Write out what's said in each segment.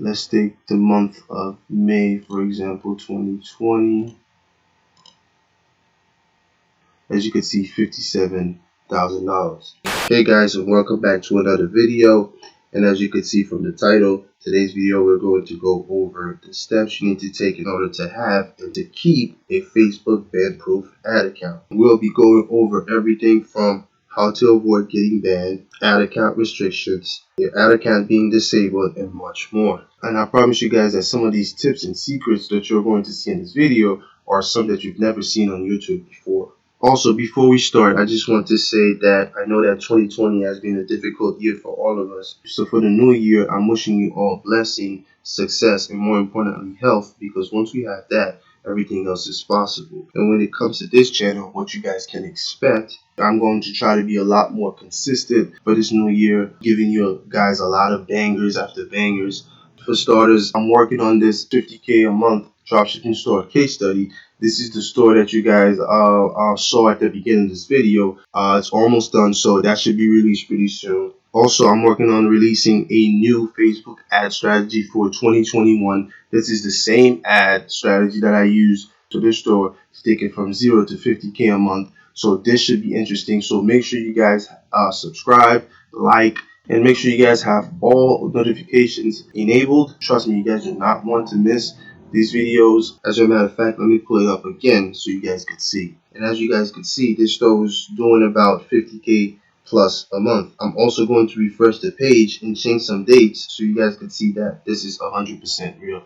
Let's take the month of May, for example, 2020. As you can see, $57,000. Hey guys, and welcome back to another video. And as you can see from the title, today's video we're going to go over the steps you need to take in order to have and to keep a Facebook ban-proof ad account. We'll be going over everything from how to avoid getting banned, ad account restrictions, your ad account being disabled, and much more. And I promise you guys that some of these tips and secrets that you're going to see in this video are some that you've never seen on YouTube before. Also, before we start, I just want to say that I know that 2020 has been a difficult year for all of us. So for the new year, I'm wishing you all blessing, success, and more importantly, health, because once we have that, everything else is possible. And when it comes to this channel, what you guys can expect, I'm going to try to be a lot more consistent for this new year, giving you guys a lot of bangers after bangers. For starters, I'm working on this 50K a month dropshipping store case study. This is the store that you guys saw at the beginning of this video. It's almost done, so that should be released pretty soon. Also, I'm working on releasing a new Facebook ad strategy for 2021. This is the same ad strategy that I use to this store to take it from 0 to 50K a month. So this should be interesting. So make sure you guys subscribe, like, and make sure you guys have all notifications enabled. Trust me, you guys do not want to miss these videos. As a matter of fact, let me pull it up again so you guys can see. And as you guys can see, this store is doing about 50K plus a month. I'm also going to refresh the page and change some dates so you guys can see that this is 100% real.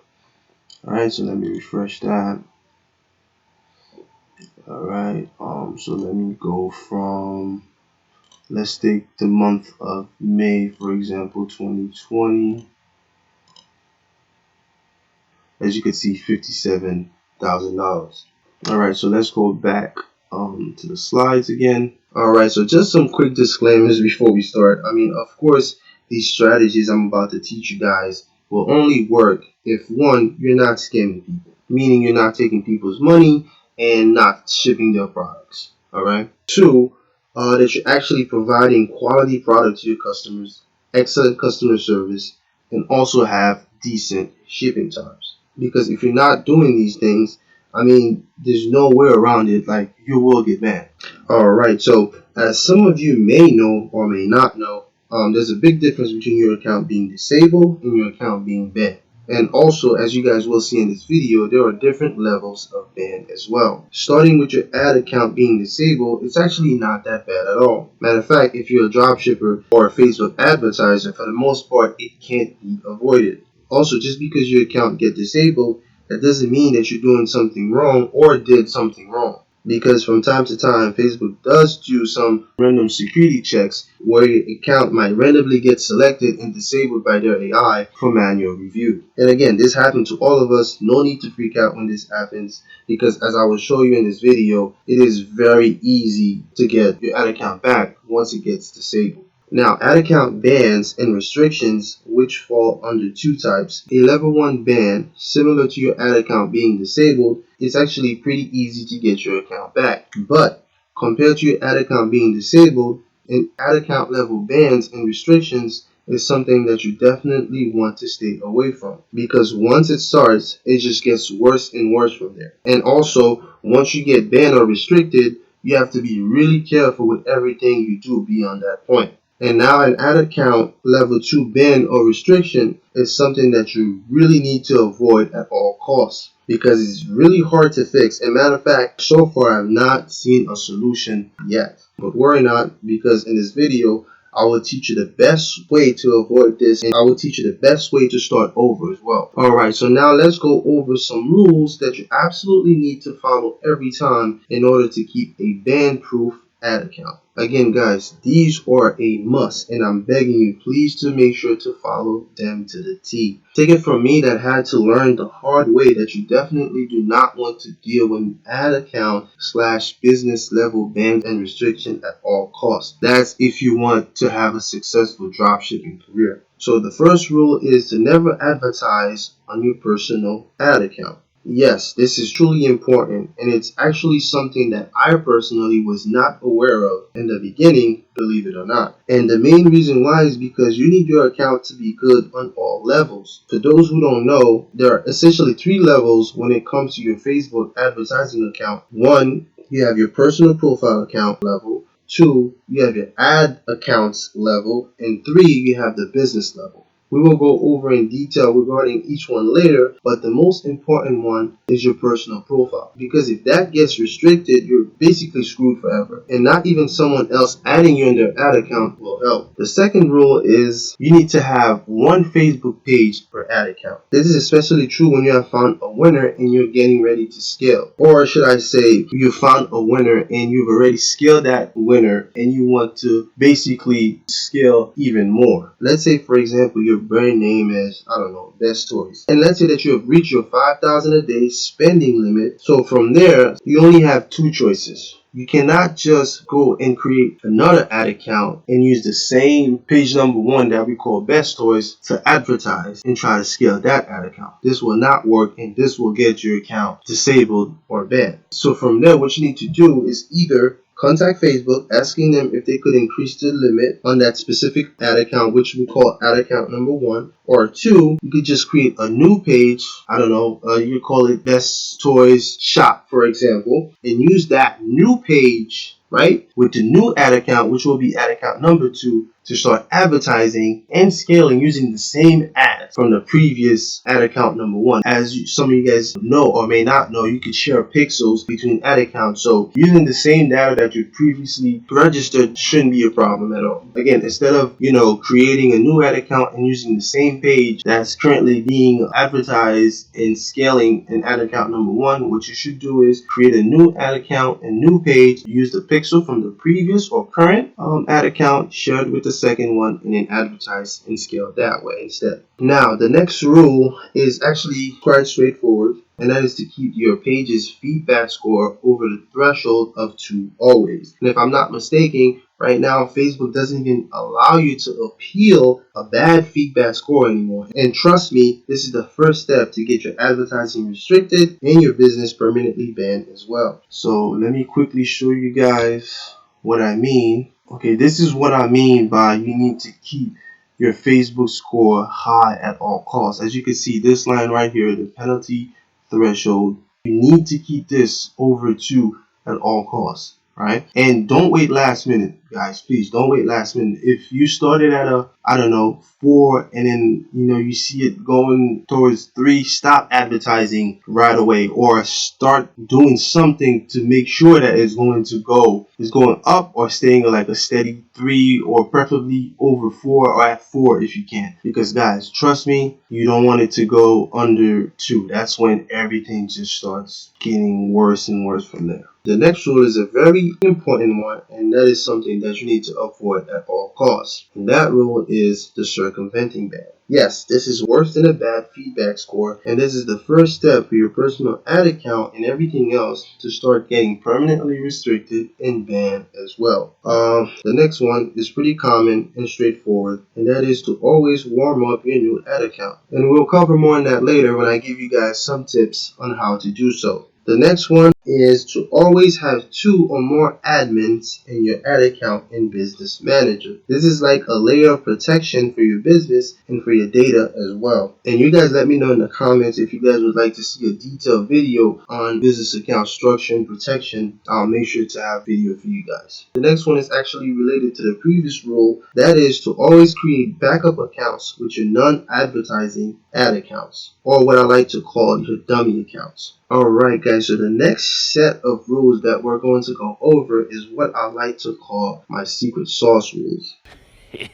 Alright, so let me refresh that. Alright, so let me go from, let's take the month of May, for example, 2020. As you can see, $57,000. Alright, so let's go back to the slides again. Alright, so just some quick disclaimers before we start. I mean, of course, these strategies I'm about to teach you guys will only work if, one, you're not scamming people, meaning you're not taking people's money and not shipping their products. Alright. Two, that you're actually providing quality product to your customers, excellent customer service, and also have decent shipping times. Because if you're not doing these things, I mean, there's no way around it. Like, you will get banned. Alright, so as some of you may know or may not know, there's a big difference between your account being disabled and your account being banned. And also, as you guys will see in this video, there are different levels of ban as well. Starting with your ad account being disabled, it's actually not that bad at all. Matter of fact, if you're a dropshipper or a Facebook advertiser, for the most part, it can't be avoided. Also, just because your account gets disabled, that doesn't mean that you're doing something wrong or did something wrong. Because from time to time, Facebook does do some random security checks where your account might randomly get selected and disabled by their AI for manual review. And again, this happened to all of us. No need to freak out when this happens, because as I will show you in this video, it is very easy to get your ad account back once it gets disabled. Now, ad account bans and restrictions, which fall under two types. A level 1 ban, similar to your ad account being disabled, is actually pretty easy to get your account back. But compared to your ad account being disabled, an ad account level bans and restrictions is something that you definitely want to stay away from. Because once it starts, it just gets worse and worse from there. And also, once you get banned or restricted, you have to be really careful with everything you do beyond that point. And now an ad account level 2 ban or restriction is something that you really need to avoid at all costs, because it's really hard to fix. And matter of fact, so far I've not seen a solution yet. But worry not, because in this video I will teach you the best way to avoid this, and I will teach you the best way to start over as well. Alright, so now let's go over some rules that you absolutely need to follow every time in order to keep a ban-proof ad account. Again, guys, these are a must, and I'm begging you, please, to make sure to follow them to the T. Take it from me that had to learn the hard way that you definitely do not want to deal with an ad account / business level ban and restriction at all costs. That's if you want to have a successful dropshipping career. So the first rule is to never advertise on your personal ad account. Yes, this is truly important, and it's actually something that I personally was not aware of in the beginning, believe it or not. And the main reason why is because you need your account to be good on all levels. For those who don't know, there are essentially three levels when it comes to your Facebook advertising account. One, you have your personal profile account level. Two, you have your ad accounts level. And three, you have the business level. We will go over in detail regarding each one later, but the most important one is your personal profile. Because if that gets restricted, you're basically screwed forever. And not even someone else adding you in their ad account will help. The second rule is you need to have one Facebook page per ad account. This is especially true when you have found a winner and you're getting ready to scale. Or should I say, you found a winner and you've already scaled that winner and you want to basically scale even more. Let's say, for example, your brand name is, I don't know, Best Toys. And let's say that you have reached your 5,000 a day spending limit. So from there, you only have two choices. You cannot just go and create another ad account and use the same page number one that we call Best Toys to advertise and try to scale that ad account. This will not work, and this will get your account disabled or banned. So from there, what you need to do is either contact Facebook asking them if they could increase the limit on that specific ad account, which we call ad account number one. Or two, you could just create a new page. I don't know, you call it Best Toys Shop, for example, and use that new page, right, with the new ad account, which will be ad account number two, to start advertising and scaling using the same ads from the previous ad account number one. As some of you guys know or may not know, you could share pixels between ad accounts. So using the same data that you previously registered shouldn't be a problem at all. Again, instead of, creating a new ad account and using the same page that's currently being advertised and scaling in ad account number one, what you should do is create a new ad account and new page, use the pixel from the previous or current ad account, share it with the second one, and then advertise and scale that way instead. Now, the next rule is actually quite straightforward, and that is to keep your page's feedback score over the threshold of 2 always. And if I'm not mistaken, right now Facebook doesn't even allow you to appeal a bad feedback score anymore. And trust me, this is the first step to get your advertising restricted and your business permanently banned as well. So let me quickly show you guys what I mean. Okay, this is what I mean by you need to keep your Facebook score high at all costs. As you can see, this line right here, the penalty threshold, you need to keep this over 2 at all costs, right? And don't wait last minute, guys. Please don't wait last minute. If you started at a, I don't know, 4 and then you see it going towards 3, stop advertising right away, or start doing something to make sure that it's going up or staying like a steady 3, or preferably over 4 or at 4 if you can. Because guys, trust me, you don't want it to go under 2. That's when everything just starts getting worse and worse from there. The next rule is a very important one, and that is something that you need to avoid at all costs. And that rule is the circumventing ban. Yes, this is worse than a bad feedback score, and this is the first step for your personal ad account and everything else to start getting permanently restricted and banned as well. The next one is pretty common and straightforward, and that is to always warm up your new ad account. And we'll cover more on that later when I give you guys some tips on how to do so. The next one is to always have 2 or more admins in your ad account in Business Manager. This is like a layer of protection for your business and for your data as well. And you guys let me know in the comments if you guys would like to see a detailed video on business account structure and protection. I'll make sure to have video for you guys. The next one is actually related to the previous rule. That is to always create backup accounts with your non-advertising ad accounts, or what I like to call your dummy accounts. Alright guys, so the next set of rules that we're going to go over is what I like to call my secret sauce rules.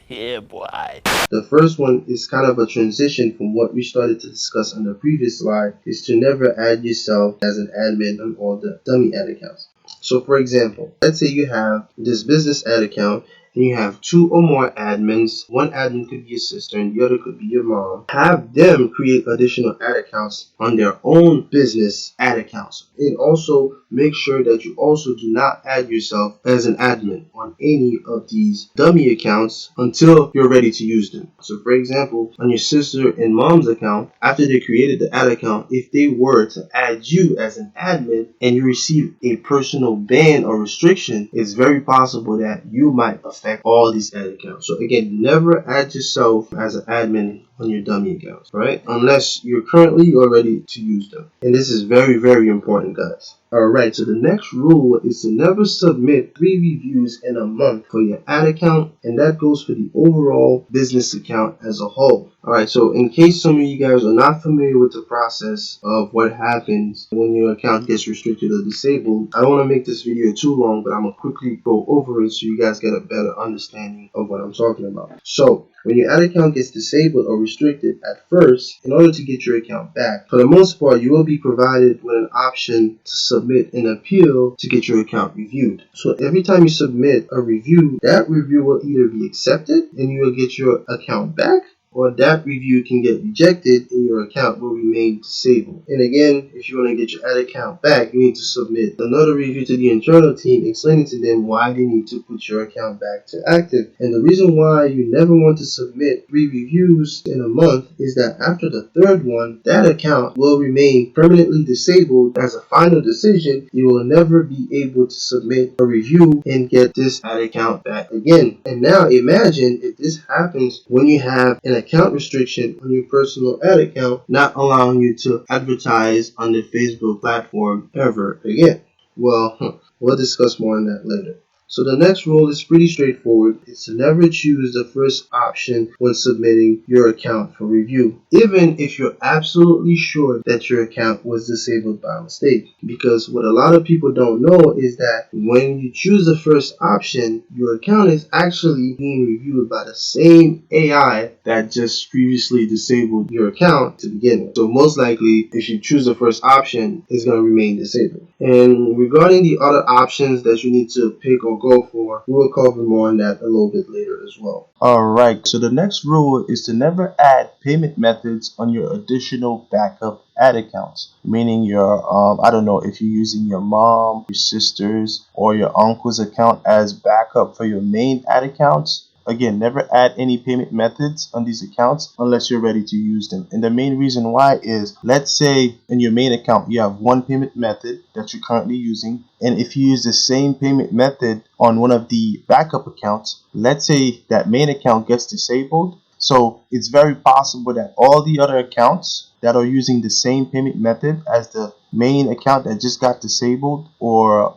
Yeah, boy. The first one is kind of a transition from what we started to discuss on the previous slide, is to never add yourself as an admin on all the dummy ad accounts. So for example, let's say you have this business ad account and you have 2 or more admins, one admin could be your sister and the other could be your mom, have them create additional ad accounts on their own business ad accounts. And also make sure that you also do not add yourself as an admin on any of these dummy accounts until you're ready to use them. So for example, on your sister and mom's account, after they created the ad account, if they were to add you as an admin and you receive a personal ban or restriction, it's very possible that you might affect all these ad accounts. So again, never add yourself as an admin on your dummy accounts, right? Unless you're currently or ready to use them. And this is very, very important, guys. Alright, so the next rule is to never submit 3 reviews in a month for your ad account, and that goes for the overall business account as a whole. Alright, so in case some of you guys are not familiar with the process of what happens when your account gets restricted or disabled, I don't want to make this video too long, but I'm going to quickly go over it so you guys get a better understanding of what I'm talking about. So, when your ad account gets disabled or restricted at first, in order to get your account back, for the most part, you will be provided with an option to submit an appeal to get your account reviewed. So every time you submit a review, that review will either be accepted and you will get your account back, or that review can get rejected and your account will remain disabled. And again, if you want to get your ad account back, you need to submit another review to the internal team explaining to them why they need to put your account back to active. And the reason why you never want to submit 3 reviews in a month is that after the 3rd one, that account will remain permanently disabled. As a final decision, you will never be able to submit a review and get this ad account back again. And now imagine if this happens when you have an account restriction on your personal ad account, not allowing you to advertise on the Facebook platform ever again. Well, we'll discuss more on that later. So the next rule is pretty straightforward. It's to never choose the first option when submitting your account for review, even if you're absolutely sure that your account was disabled by mistake. Because what a lot of people don't know is that when you choose the first option, your account is actually being reviewed by the same AI that just previously disabled your account to begin with. So most likely, if you choose the first option, it's going to remain disabled. And regarding the other options that you need to pick or go for, we will cover more on that a little bit later as well. Alright, so the next rule is to never add payment methods on your additional backup ad accounts, meaning your I don't know if you're using your mom, your sister's, or your uncle's account as backup for your main ad accounts. Again, never add any payment methods on these accounts unless you're ready to use them. And the main reason why is, let's say in your main account you have one payment method that you're currently using, and if you use the same payment method on one of the backup accounts, let's say that main account gets disabled. So it's very possible that all the other accounts that are using the same payment method as the main account that just got disabled or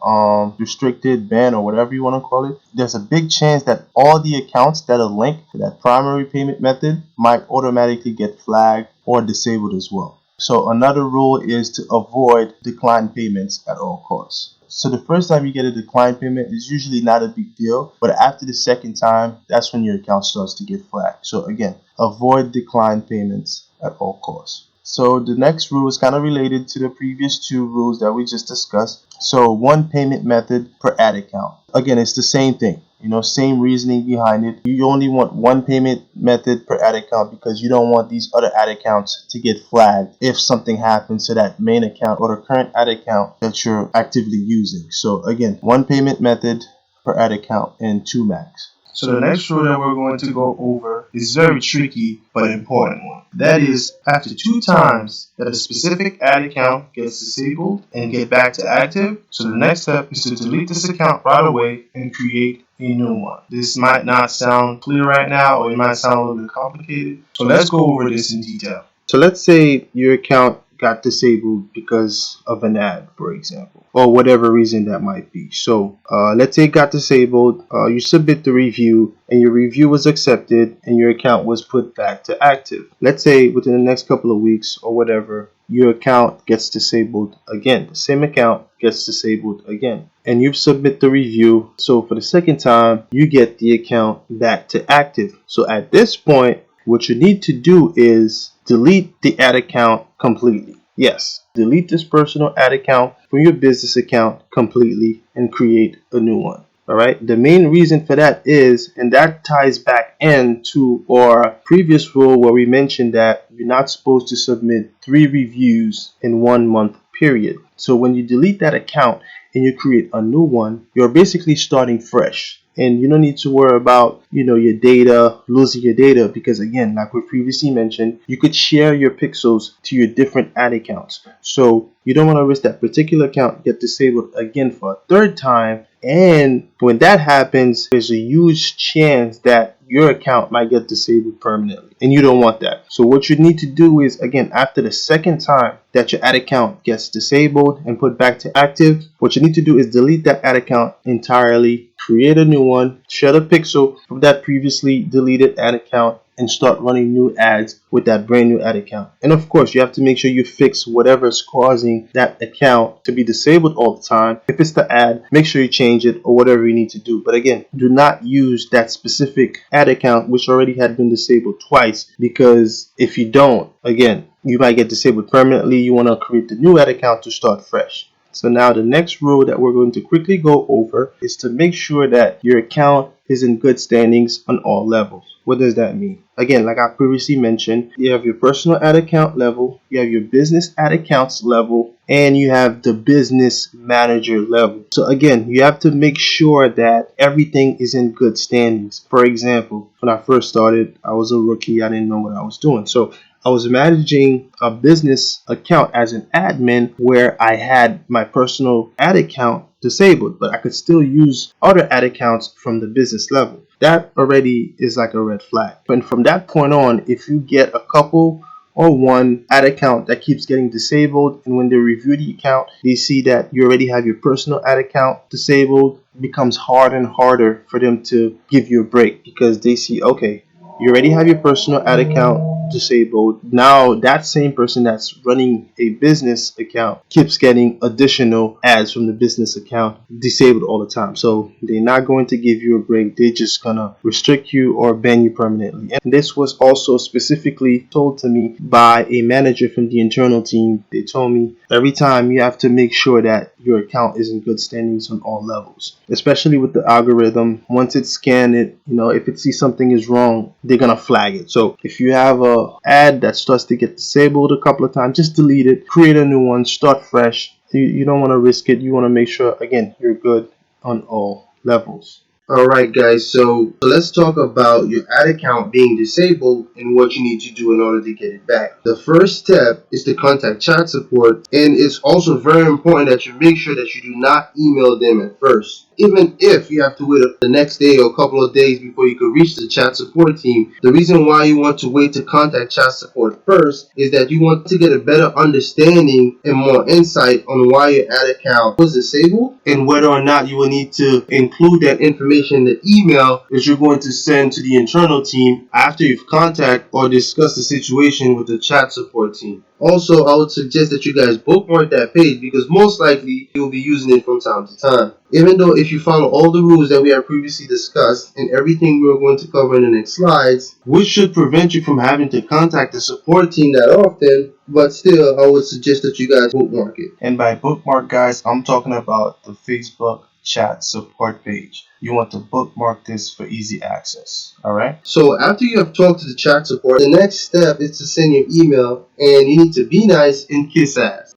restricted, banned, or whatever you want to call it, there's a big chance that all the accounts that are linked to that primary payment method might automatically get flagged or disabled as well. So another rule is to avoid declined payments at all costs. So the first time you get a declined payment is usually not a big deal, but after the second time, that's when your account starts to get flagged. So again, avoid declined payments at all costs. So the next rule is kind of related to the previous 2 rules that we just discussed. So one payment method per ad account. Again, it's the same thing. Same reasoning behind it. You only want one payment method per ad account because you don't want these other ad accounts to get flagged if something happens to that main account or the current ad account that you're actively using. So again, one payment method per ad account and 2 max. So the next rule that we're going to go over is very tricky but important one. That is, after 2 times that a specific ad account gets disabled and get back to active, so the next step is to delete this account right away and create a new one. This might not sound clear right now, or it might sound a little bit complicated. So let's go over this in detail. So let's say your account got disabled because of an ad, for example, or whatever reason that might be. So let's say it got disabled, you submit the review and your review was accepted and your account was put back to active. Let's say within the next couple of weeks or whatever, your account gets disabled again. The same account gets disabled again, and you submit the review. So for the second time, you get the account back to active. So at this point, what you need to do is delete the ad account completely. Yes, delete this personal ad account from your business account completely and create a new one. All right. The main reason for that is, and that ties back into our previous rule where we mentioned that you're not supposed to submit 3 reviews in 1 month period. So when you delete that account and you create a new one, you're basically starting fresh. And you don't need to worry about, your data, losing your data, because again, like we previously mentioned, you could share your pixels to your different ad accounts. So you don't want to risk that particular account get disabled again for a third time. And when that happens, there's a huge chance that your account might get disabled permanently, and you don't want that. So what you need to do is, again, after the second time that your ad account gets disabled and put back to active, what you need to do is delete that ad account entirely, create a new one, share the pixel from that previously deleted ad account, and start running new ads with that brand new ad account. And of course, you have to make sure you fix whatever's causing that account to be disabled all the time. If it's the ad, make sure you change it or whatever you need to do. But again, do not use that specific ad account which already had been disabled twice, because if you don't, again, you might get disabled permanently. You want to create the new ad account to start fresh. So now the next rule that we're going to quickly go over is to make sure that your account is in good standings on all levels. What does that mean? Again, like I previously mentioned, you have your personal ad account level, you have your business ad accounts level, and you have the business manager level. So again, you have to make sure that everything is in good standings. For example, when I first started, I was a rookie. I didn't know what I was doing. So I was managing a business account as an admin where I had my personal ad account disabled, but I could still use other ad accounts from the business level. That already is like a red flag. And from that point on, if you get a couple or one ad account that keeps getting disabled, and when they review the account, they see that you already have your personal ad account disabled, it becomes harder and harder for them to give you a break, because they see, okay, you already have your personal ad account disabled. Now that same person that's running a business account keeps getting additional ads from the business account disabled all the time. So they're not going to give you a break. They're just gonna restrict you or ban you permanently. And this was also specifically told to me by a manager from the internal team. They told me every time you have to make sure that your account is in good standings on all levels, especially with the algorithm. Once it scans it, if it sees something is wrong, they're gonna flag it. So if you have a ad that starts to get disabled a couple of times, just delete it, create a new one, start fresh. You don't want to risk it. You want to make sure, again, you're good on all levels. Alright guys, so let's talk about your ad account being disabled and what you need to do in order to get it back. The first step is to contact chat support, and it's also very important that you make sure that you do not email them at first. Even if you have to wait the next day or a couple of days before you can reach the chat support team, the reason why you want to wait to contact chat support first is that you want to get a better understanding and more insight on why your ad account was disabled, and whether or not you will need to include that information in the email that you're going to send to the internal team after you've contacted or discussed the situation with the chat support team. Also, I would suggest that you guys bookmark that page, because most likely you'll be using it from time to time. Even though if you follow all the rules that we have previously discussed and everything we're going to cover in the next slides, which should prevent you from having to contact the support team that often, but still, I would suggest that you guys bookmark it. And by bookmark, guys, I'm talking about the Facebook chat support page. You want to bookmark this for easy access. Alright? So after you have talked to the chat support, the next step is to send your email, and you need to be nice and kiss ass.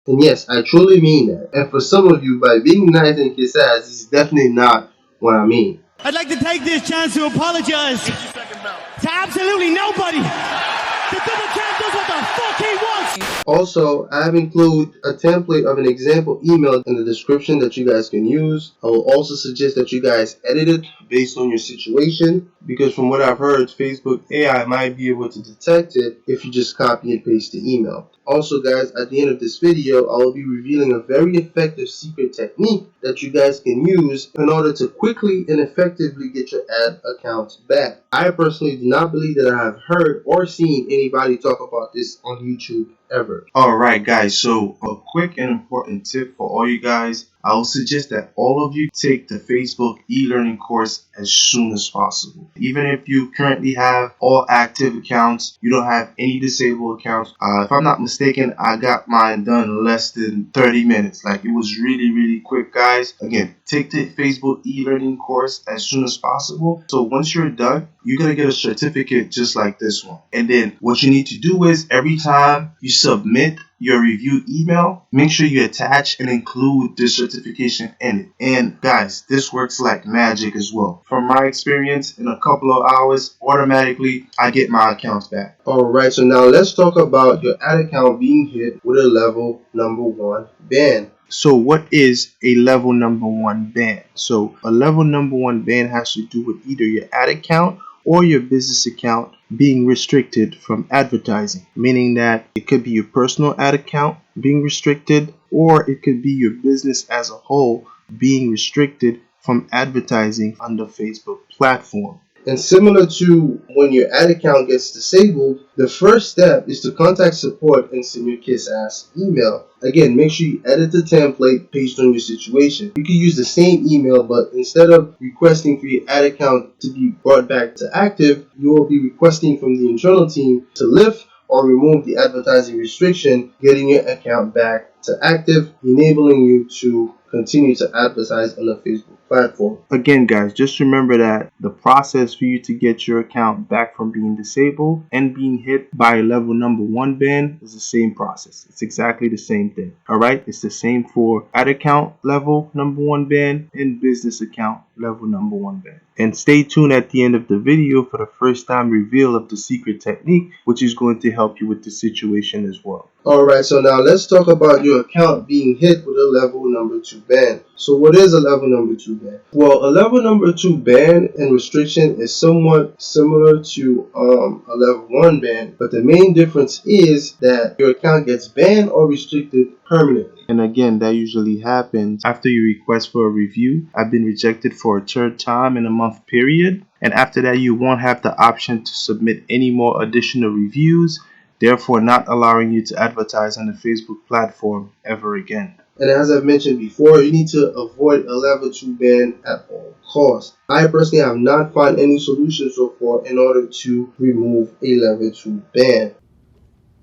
And yes, I truly mean that. And for some of you, by being nice and kiss ass, this is definitely not what I mean. I'd like to take this chance to apologize to absolutely nobody. The double champ does what the fuck he wants. Also, I have included a template of an example email in the description that you guys can use. I will also suggest that you guys edit it based on your situation, because from what I've heard, Facebook AI might be able to detect it if you just copy and paste the email. Also guys, at the end of this video, I will be revealing a very effective secret technique that you guys can use in order to quickly and effectively get your ad accounts back. I personally do not believe that I have heard or seen anybody talk about this on YouTube ever. Alright guys, so a quick and important tip for all you guys I would suggest that all of you take the Facebook e-learning course as soon as possible. Even if you currently have all active accounts, you don't have any disabled accounts. If I'm not mistaken, I got mine done less than 30 minutes. Like, it was really quick, guys. Again, take the Facebook e-learning course as soon as possible. So once you're done, you're going to get a certificate just like this one. And then what you need to do is every time you submit your review email, make sure you attach and include the certification in it. And guys, this works like magic as well. From my experience, in a couple of hours, automatically I get my accounts back. Alright, so now let's talk about your ad account being hit with a level number 1 ban. So what is a level number 1 ban? So a level number 1 ban has to do with either your ad account or your business account being restricted from advertising, meaning that it could be your personal ad account being restricted, or it could be your business as a whole being restricted from advertising on the Facebook platform. And similar to when your ad account gets disabled, the first step is to contact support and send your kiss-ass email. Again, make sure you edit the template based on your situation. You can use the same email, but instead of requesting for your ad account to be brought back to active, you will be requesting from the internal team to lift or remove the advertising restriction, getting your account back to active, enabling you to continue to advertise on the Facebook platform. Again, guys, just remember that the process for you to get your account back from being disabled and being hit by a level number 1 ban is the same process. It's exactly the same thing. All right, it's the same for ad account level number 1 ban and business account level number 1 ban. And stay tuned at the end of the video for the first time reveal of the secret technique, which is going to help you with the situation as well. Alright, so now let's talk about your account being hit with a level number 2 ban. So what is a level number 2 ban? Well, a level number 2 ban and restriction is somewhat similar to a level 1 ban, but the main difference is that your account gets banned or restricted permanently. And again, that usually happens after you request for a review. I've been rejected for a third time in a month period, and after that you won't have the option to submit any more additional reviews, therefore not allowing you to advertise on the Facebook platform ever again. And as I've mentioned before, you need to avoid a level 2 ban at all costs. I personally have not found any solution so far in order to remove a level 2 ban.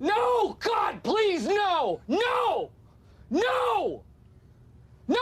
No! God, please, no! No! No! No!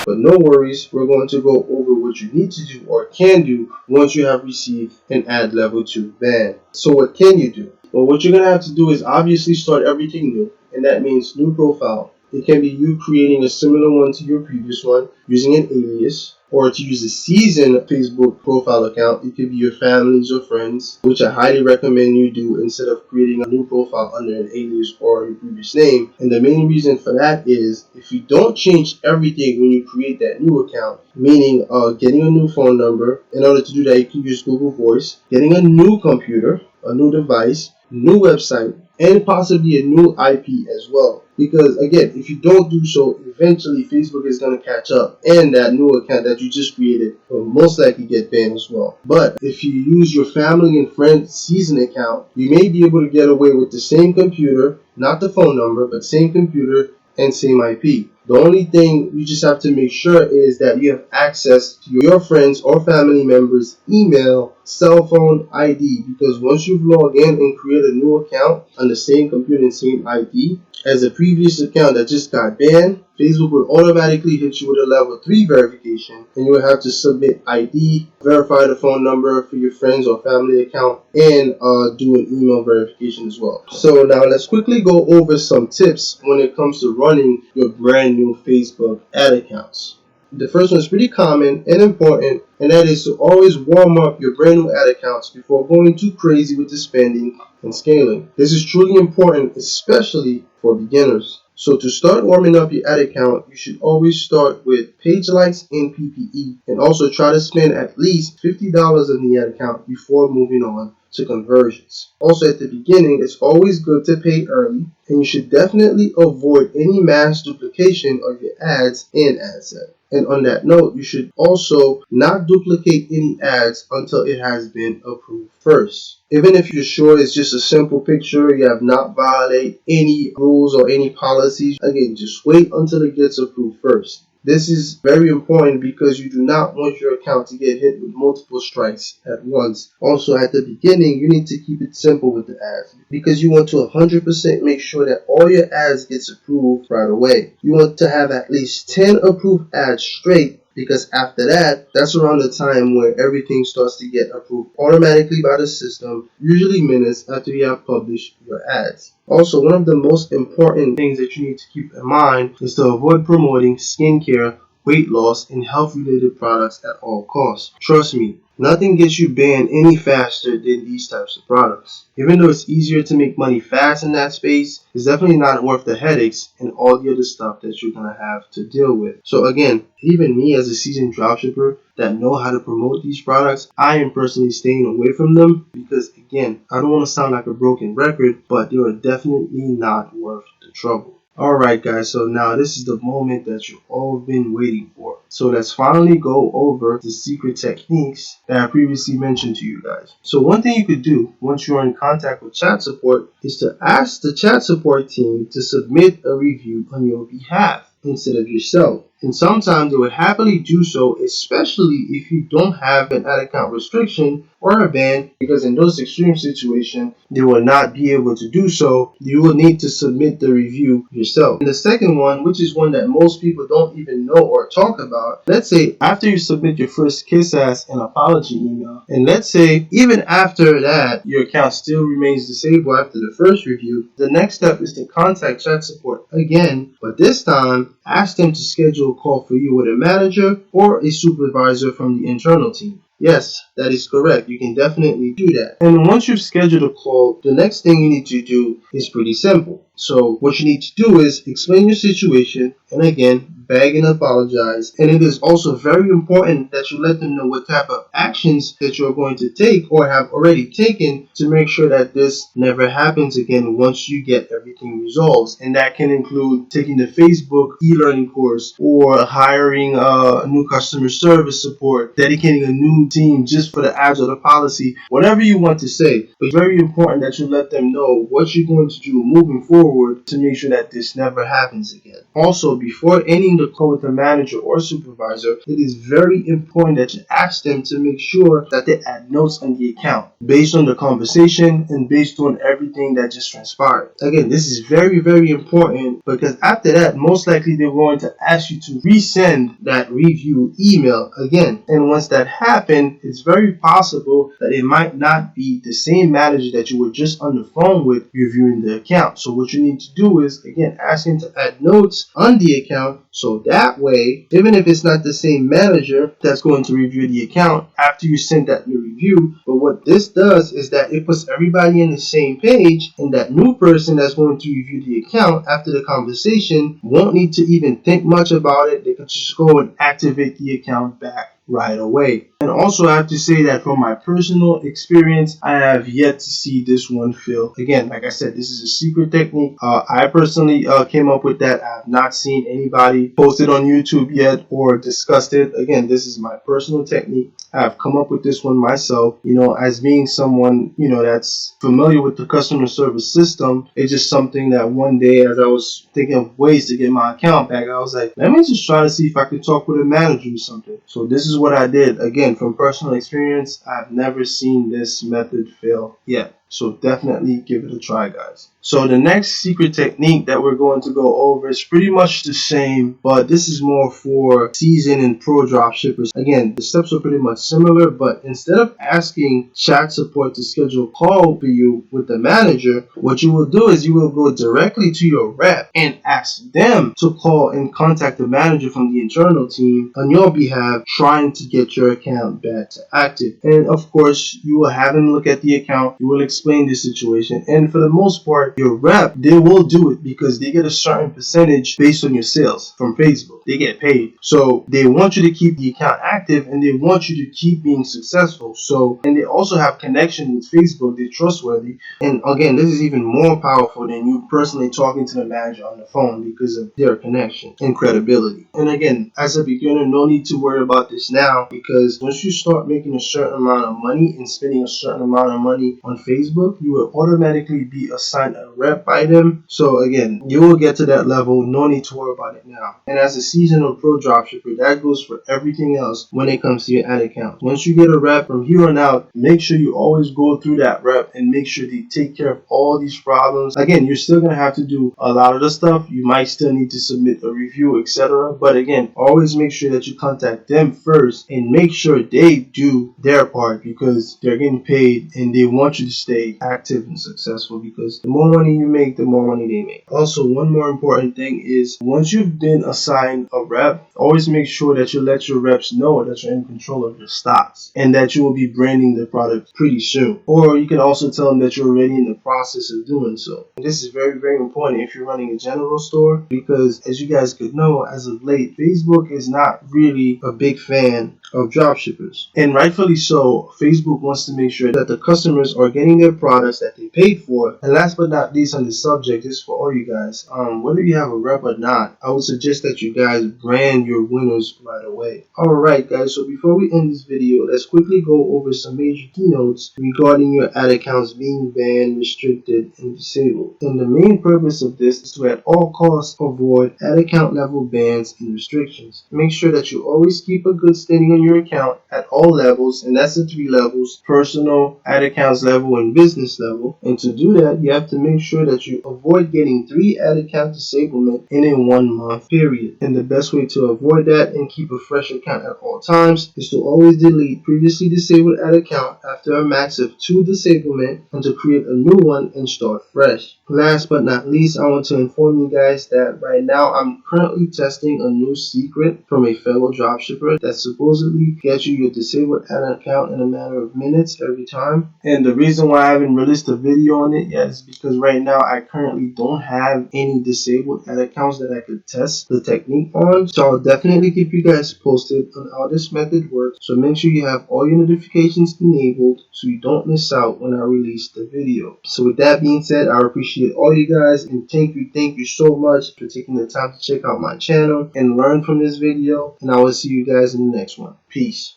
But no worries, we're going to go over what you need to do or can do once you have received an ad level 2 ban. So what can you do? Well, what you're going to have to do is obviously start everything new, and that means new profile. It can be you creating a similar one to your previous one using an alias, or to use a seasoned Facebook profile account. It could be your families or friends, which I highly recommend you do instead of creating a new profile under an alias or your previous name. And the main reason for that is if you don't change everything when you create that new account, meaning getting a new phone number. In order to do that, you can use Google Voice, getting a new computer, a new device, new website, and possibly a new IP as well. Because again, if you don't do so, eventually Facebook is going to catch up, and that new account that you just created will most likely get banned as well. But if you use your family and friends season account, you may be able to get away with the same computer, not the phone number, but same computer and same IP. The only thing you just have to make sure is that you have access to your friends or family members' email, cell phone, ID, because once you've logged in and create a new account on the same computer and same ID as a previous account that just got banned, Facebook will automatically hit you with a level 3 verification, and you will have to submit ID, verify the phone number for your friends or family account, and do an email verification as well. So now let's quickly go over some tips when it comes to running your brand new Facebook ad accounts. The first one is pretty common and important, and that is to always warm up your brand new ad accounts before going too crazy with the spending and scaling. This is truly important, especially for beginners. So to start warming up your ad account, you should always start with page likes and PPE, and also try to spend at least $50 in the ad account before moving on to conversions. Also, at the beginning, it's always good to pay early, and you should definitely avoid any mass duplication of your ads and ad set. And on that note, you should also not duplicate any ads until it has been approved first. Even if you're sure it's just a simple picture, you have not violated any rules or any policies, again, just wait until it gets approved first. This is very important because you do not want your account to get hit with multiple strikes at once. Also, at the beginning, you need to keep it simple with the ads because you want to 100% make sure that all your ads gets approved right away. You want to have at least 10 approved ads straight, because after that, that's around the time where everything starts to get approved automatically by the system, usually minutes after you have published your ads. Also, one of the most important things that you need to keep in mind is to avoid promoting skincare, weight loss, and health-related products at all costs. Trust me, nothing gets you banned any faster than these types of products. Even though it's easier to make money fast in that space, it's definitely not worth the headaches and all the other stuff that you're going to have to deal with. So again, even me as a seasoned dropshipper that know how to promote these products, I am personally staying away from them because, again, I don't want to sound like a broken record, but they are definitely not worth the trouble. Alright guys, so now this is the moment that you've all been waiting for. So let's finally go over the secret techniques that I previously mentioned to you guys. So one thing you could do once you're in contact with chat support is to ask the chat support team to submit a review on your behalf instead of yourself. And sometimes they would happily do so, especially if you don't have an ad account restriction or a ban, because in those extreme situations, they will not be able to do so. You will need to submit the review yourself. And the second one, which is one that most people don't even know or talk about, let's say after you submit your first kiss ass and apology email, and let's say even after that, your account still remains disabled after the first review, the next step is to contact chat support again, but this time, ask them to schedule a call for you with a manager or a supervisor from the internal team. Yes, that is correct. You can definitely do that. And once you've scheduled a call, the next thing you need to do is pretty simple. So what you need to do is explain your situation and again, beg and apologize. And it is also very important that you let them know what type of actions that you're going to take or have already taken to make sure that this never happens again once you get everything resolved. And that can include taking the Facebook e-learning course or hiring a new customer service support, dedicating a new team just for the ads or the policy, whatever you want to say. But it's very important that you let them know what you're going to do moving forward to make sure that this never happens again. Also, before ending the call with the manager or supervisor, it is very important that you ask them to make sure that they add notes on the account based on the conversation and based on everything that just transpired. Again, this is very, very important because after that, most likely they're going to ask you to resend that review email again. And once that happens, it's very possible that it might not be the same manager that you were just on the phone with reviewing the account. So what you need to do is, again, ask him to add notes on the account so that way, even if it's not the same manager that's going to review the account after you send that new review, but what this does is that it puts everybody on the same page, and that new person that's going to review the account after the conversation won't need to even think much about it. They can just go and activate the account back right away. And also I have to say that from my personal experience, I have yet to see this one fail. Again, like I said, this is a secret technique. I personally came up with that. I have not seen anybody post it on YouTube yet or discussed it. Again, this is my personal technique. I have come up with this one myself. You know, as being someone, you know, that's familiar with the customer service system, it's just something that one day as I was thinking of ways to get my account back, I was like, let me just try to see if I can talk with a manager or something. So this is what I did. Again, from personal experience, I've never seen this method fail yet. So definitely give it a try, guys. So the next secret technique that we're going to go over is pretty much the same, but this is more for seasoned and pro drop shippers. Again, the steps are pretty much similar, but instead of asking chat support to schedule a call for you with the manager, what you will do is you will go directly to your rep and ask them to call and contact the manager from the internal team on your behalf, trying to get your account back to active. And of course, you will have them look at the account. You will explain explain the situation, and for the most part, your rep, they will do it because they get a certain percentage based on your sales from Facebook. They get paid. So they want you to keep the account active and they want you to keep being successful. So, and they also have connection with Facebook. They're trustworthy. And again, this is even more powerful than you personally talking to the manager on the phone because of their connection and credibility. And again, as a beginner, no need to worry about this now, because once you start making a certain amount of money and spending a certain amount of money on Facebook, you will automatically be assigned a rep by them. So again, you will get to that level. No need to worry about it now. And as a seasonal pro dropshipper, that goes for everything else when it comes to your ad account. Once you get a rep, from here on out, make sure you always go through that rep and make sure they take care of all these problems. Again, you're still going to have to do a lot of the stuff. You might still need to submit a review, etc. But again, always make sure that you contact them first and make sure they do their part, because they're getting paid and they want you to stay active and successful, because the more money you make, the more money they make. Also, one more important thing is, once you've been assigned a rep, always make sure that you let your reps know that you're in control of your stocks and that you will be branding the product pretty soon. Or you can also tell them that you're already in the process of doing so. And this is very, very important if you're running a general store, because as you guys could know, as of late, Facebook is not really a big fan of dropshippers. And rightfully so. Facebook wants to make sure that the customers are getting their products that they paid for. And last but not least on this subject, is for all you guys, whether you have a rep or not, I would suggest that you guys brand your winners right away. Alright guys, so before we end this video, let's quickly go over some major keynotes regarding your ad accounts being banned, restricted, and disabled. And the main purpose of this is to at all costs avoid ad account level bans and restrictions. Make sure that you always keep a good standing on your account at all levels, and that's the 3 levels: personal, ad accounts level, and business level. And to do that, you have to make sure that you avoid getting 3 ad account disablement in a 1 month period. And the best way to avoid that and keep a fresh account at all times is to always delete previously disabled ad account after a max of 2 disablement, and to create a new one and start fresh. Last but not least, I want to inform you guys that right now I'm currently testing a new secret from a fellow dropshipper that supposedly gets you your disabled ad account in a matter of minutes every time. And the reason why I haven't released a video on it yet is because right now I currently don't have any disabled ad accounts that I could test the technique on. So I'll definitely keep you guys posted on how this method works. So make sure you have all your notifications enabled so you don't miss out when I release the video. So with that being said, I appreciate all you guys, and thank you so much for taking the time to check out my channel and learn from this video. And I will see you guys in the next one. Peace.